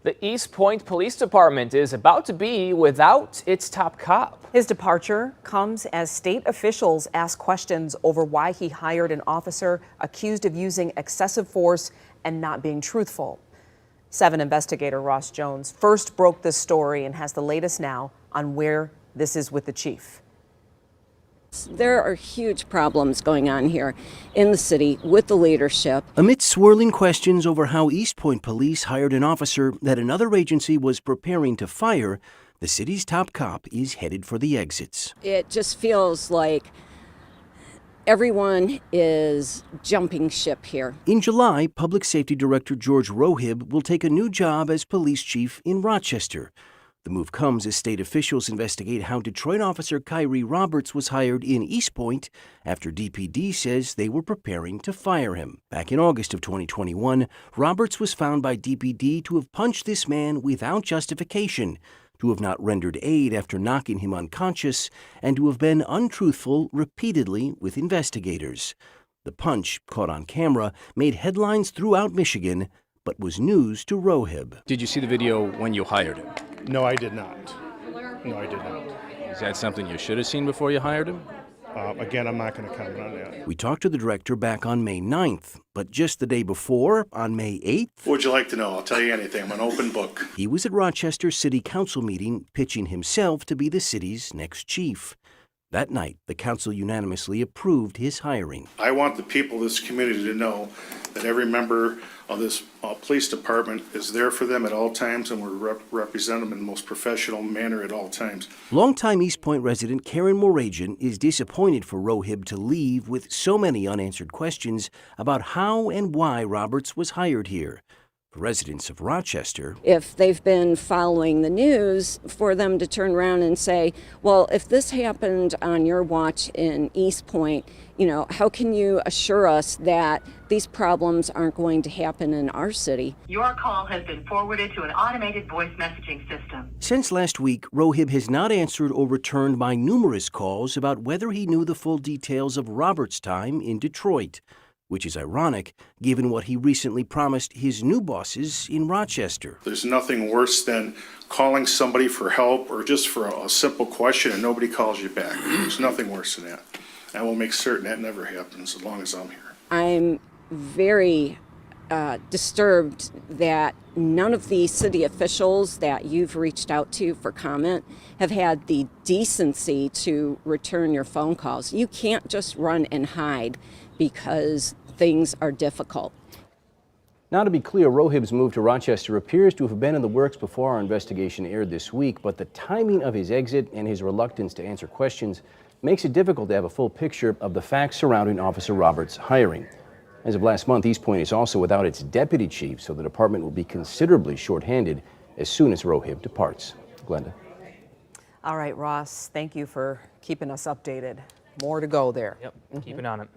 The East Point Police Department is about to be without its top cop. His departure comes as state officials ask questions over why he hired an officer accused of using excessive force and not being truthful. 7 investigator Ross Jones first broke this story and has the latest now on where this is with the chief. There are huge problems going on here in the city with the leadership. Amid swirling questions over how East Point Police hired an officer that another agency was preparing to fire, the city's top cop is headed for the exits. It just feels like everyone is jumping ship here. In July, Public Safety Director George Rohib will take a new job as police chief in Rochester. The move comes as state officials investigate how Detroit officer Kyrie Roberts was hired in East Point after DPD says they were preparing to fire him. Back in August of 2021, Roberts was found by DPD to have punched this man without justification, to have not rendered aid after knocking him unconscious, and to have been untruthful repeatedly with investigators. The punch, caught on camera, made headlines throughout Michigan, but was news to Rohib. Did you see the video when you hired him? No, I did not. No, I did not. Is that something you should have seen before you hired him? Again, I'm not going to comment on that. We talked to the director back on May 9th, but just the day before, on May 8th... What would you like to know? I'll tell you anything. I'm an open book. He was at Rochester City Council meeting pitching himself to be the city's next chief. That night, the council unanimously approved his hiring. I want the people of this community to know that every member of this police department is there for them at all times, and we represent them in the most professional manner at all times. Longtime East Point resident Karen Moragian is disappointed for Rohib to leave with so many unanswered questions about how and why Roberts was hired here. For residents of Rochester, If they've been following the news, for them to turn around and say, well, if this happened on your watch in East Point, how can you assure us that these problems aren't going to happen in our city? Your call has been forwarded to an automated voice messaging system. Since last week, Rohib has not answered or returned my numerous calls about whether he knew the full details of Roberts' time in Detroit, which is ironic given what he recently promised his new bosses in Rochester. There's nothing worse than calling somebody for help or just for a simple question and nobody calls you back. There's nothing worse than that. I will make certain that never happens as long as I'm here. I'm very disturbed that none of the city officials that you've reached out to for comment have had the decency to return your phone calls. You can't just run and hide because things are difficult. Now, to be clear, Rohib's move to Rochester appears to have been in the works before our investigation aired this week, but the timing of his exit and his reluctance to answer questions makes it difficult to have a full picture of the facts surrounding Officer Roberts' hiring. As of last month, East Point is also without its deputy chief, so the department will be considerably shorthanded as soon as Rohib departs. Glenda. All right, Ross, thank you for keeping us updated. More to go there. Yep, keeping on it.